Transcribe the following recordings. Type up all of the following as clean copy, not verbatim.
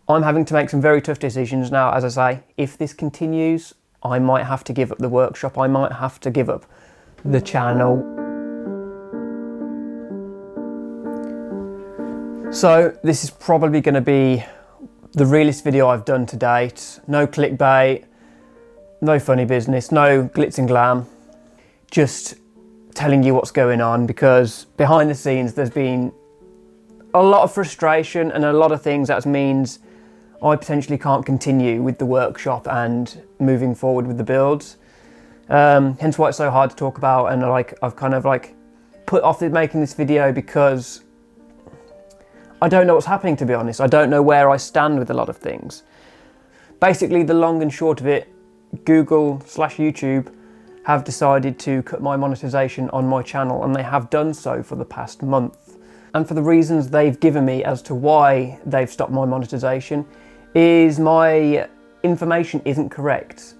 I'm having to make some very tough decisions now. As I say, if this continues, I might have to give up the workshop. I might have to give up the channel. So this is probably going to be the realest video I've done to date. No clickbait, no funny business, no glitz and glam. Just telling you what's going on, because behind the scenes there's been a lot of frustration and a lot of things that means I potentially can't continue with the workshop and moving forward with the builds. Hence why it's so hard to talk about, and I've kind of put off making this video because I don't know what's happening, to be honest. I don't know where I stand with a lot of things. Basically, the long and short of it, Google/YouTube have decided to cut my monetization on my channel, and they have done so for the past month. And for the reasons they've given me as to why they've stopped my monetization is my information isn't correct.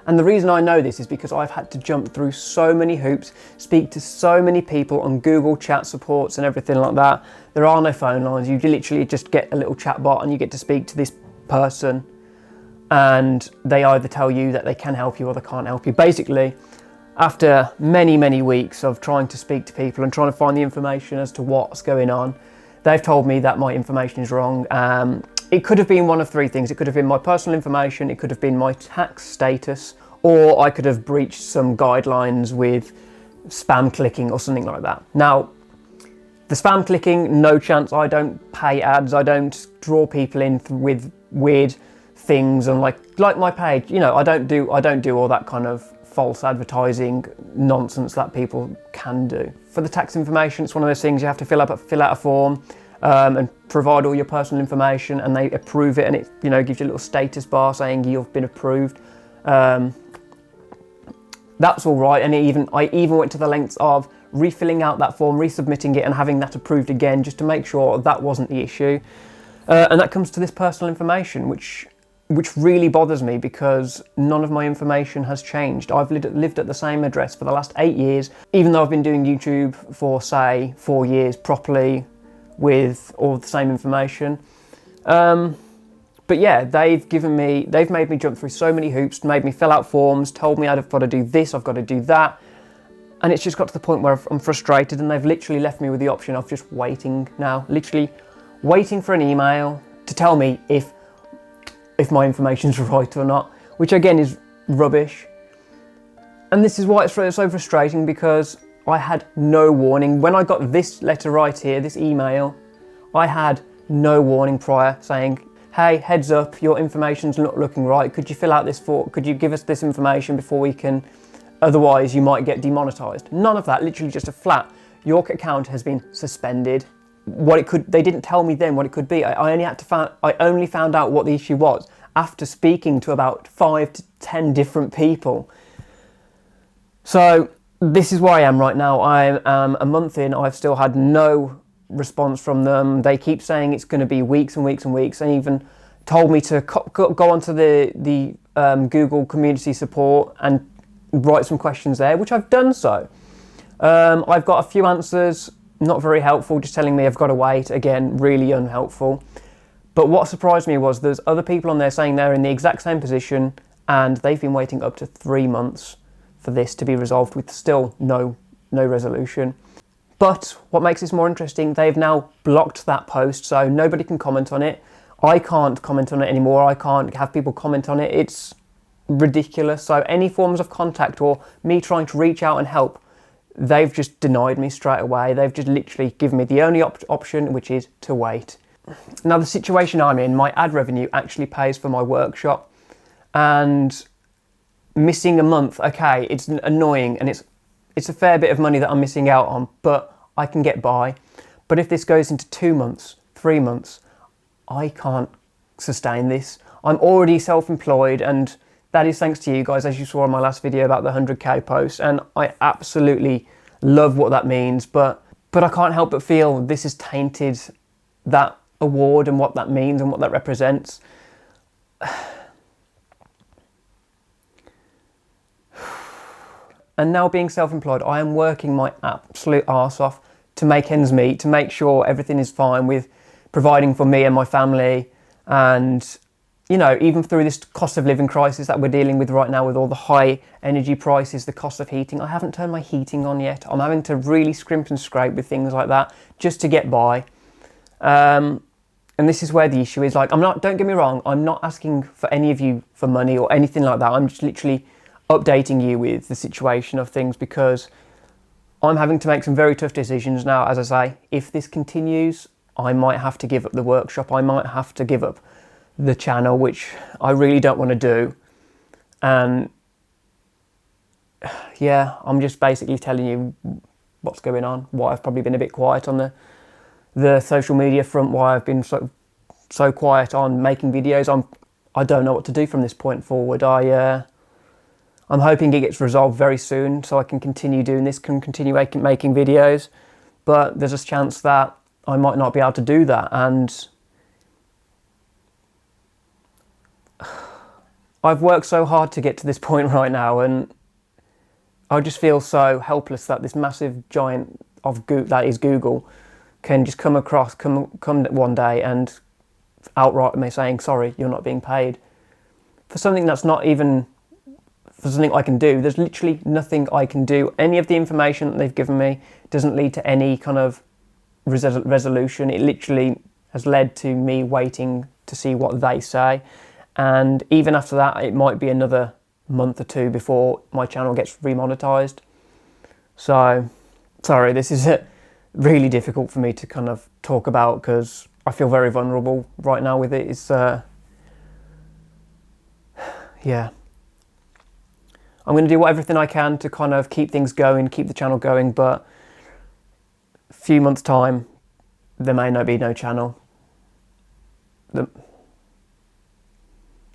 And the reason I know this is because I've had to jump through so many hoops, speak to so many people on Google chat supports and everything like that. There are no phone lines. You literally just get a little chat bot and you get to speak to this person, and they either tell you that they can help you or they can't help you. Basically, after many, many weeks of trying to speak to people and trying to find the information as to what's going on, they've told me that my information is wrong. It could have been one of three things. It could have been my personal information, it could have been my tax status, or I could have breached some guidelines with spam clicking or something like that. Now, the spam clicking, no chance. I don't pay ads. I don't draw people in with weird things and like my page. You know, I don't do all that kind of false advertising nonsense that people can do. For the tax information, it's one of those things you have to fill out a form and provide all your personal information, and they approve it, and it gives you a little status bar saying you've been approved. That's all right, and I even went to the lengths of refilling out that form, resubmitting it, and having that approved again, just to make sure that wasn't the issue. And that comes to this personal information, which really bothers me, because none of my information has changed. I've lived at the same address for the last 8 years, even though I've been doing YouTube for, say, 4 years properly with all the same information. But yeah, they've made me jump through so many hoops, made me fill out forms, told me I've got to do this, I've got to do that. And it's just got to the point where I'm frustrated, and they've literally left me with the option of just waiting now, literally waiting for an email to tell me if my information's right or not, which again is rubbish. And this is why it's so frustrating, because I had no warning. When I got this letter right here, this email, I had no warning prior saying, hey, heads up, your information's not looking right. Could you fill out this form? Could you give us this information before we can, otherwise you might get demonetized. None of that, literally just a flat, your account has been suspended. They didn't tell me then what it could be. I only found out what the issue was after speaking to about 5 to 10 different people. So this is where I am right now. I am a month in, I've still had no response from them. They keep saying it's going to be weeks and weeks and weeks, and even told me to go onto the Google community support and write some questions there, which I've done so. I've got a few answers, not very helpful, just telling me I've got to wait. Again, really unhelpful. But what surprised me was there's other people on there saying they're in the exact same position, and they've been waiting up to 3 months for this to be resolved with still no resolution. But what makes this more interesting, they've now blocked that post, so nobody can comment on it. I can't comment on it anymore. I can't have people comment on it. It's ridiculous. So any forms of contact or me trying to reach out and help, they've just denied me straight away. They've just literally given me the only option, which is to wait. Now, the situation I'm in, my ad revenue actually pays for my workshop, and missing a month, okay, it's annoying, and it's a fair bit of money that I'm missing out on, but I can get by. But if this goes into 2 months, 3 months, I can't sustain this. I'm already self-employed, and that is thanks to you guys, as you saw in my last video about the 100k post, and I absolutely love what that means, but I can't help but feel this has tainted that award and what that means and what that represents. And now being self-employed, I am working my absolute arse off to make ends meet, to make sure everything is fine with providing for me and my family, And, you know, even through this cost of living crisis that we're dealing with right now, with all the high energy prices, the cost of heating, I haven't turned my heating on yet. I'm having to really scrimp and scrape with things like that just to get by. And this is where the issue is. Like, don't get me wrong, I'm not asking for any of you for money or anything like that. I'm just literally updating you with the situation of things, because I'm having to make some very tough decisions now. As I say, if this continues, I might have to give up the workshop. I might have to give up the channel, which I really don't want to do. And yeah, I'm just basically telling you what's going on, why I've probably been a bit quiet on the social media front, why I've been so quiet on making videos. I don't know what to do from this point forward. I'm hoping it gets resolved very soon so I can continue doing this, can continue making videos, but there's a chance that I might not be able to do that. And I've worked so hard to get to this point right now, and I just feel so helpless that this massive giant that is Google can just come one day and outright me saying, sorry, you're not being paid for something that's not even for something I can do. There's literally nothing I can do. Any of the information that they've given me doesn't lead to any kind of resolution. It literally has led to me waiting to see what they say. And even after that, it might be another month or two before my channel gets remonetized. So, sorry, this is really difficult for me to kind of talk about, because I feel very vulnerable right now with it. It's, yeah. I'm going to do everything I can to kind of keep things going, keep the channel going, but a few months' time, there may not be no channel.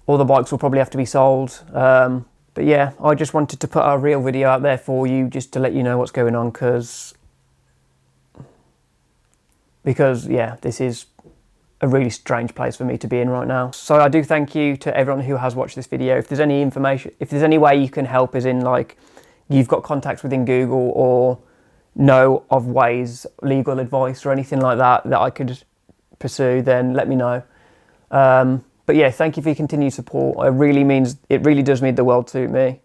All the bikes will probably have to be sold. But yeah, I just wanted to put a real video out there for you, just to let you know what's going on, because yeah, this is a really strange place for me to be in right now. So I do thank you to everyone who has watched this video. If there's any information, if there's any way you can help, as in like you've got contacts within Google or know of ways, legal advice or anything like that that I could pursue, then let me know. But yeah, thank you for your continued support. It really does mean the world to me.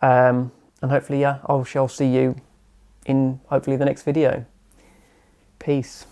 And hopefully, yeah, I shall see you in hopefully the next video. Peace.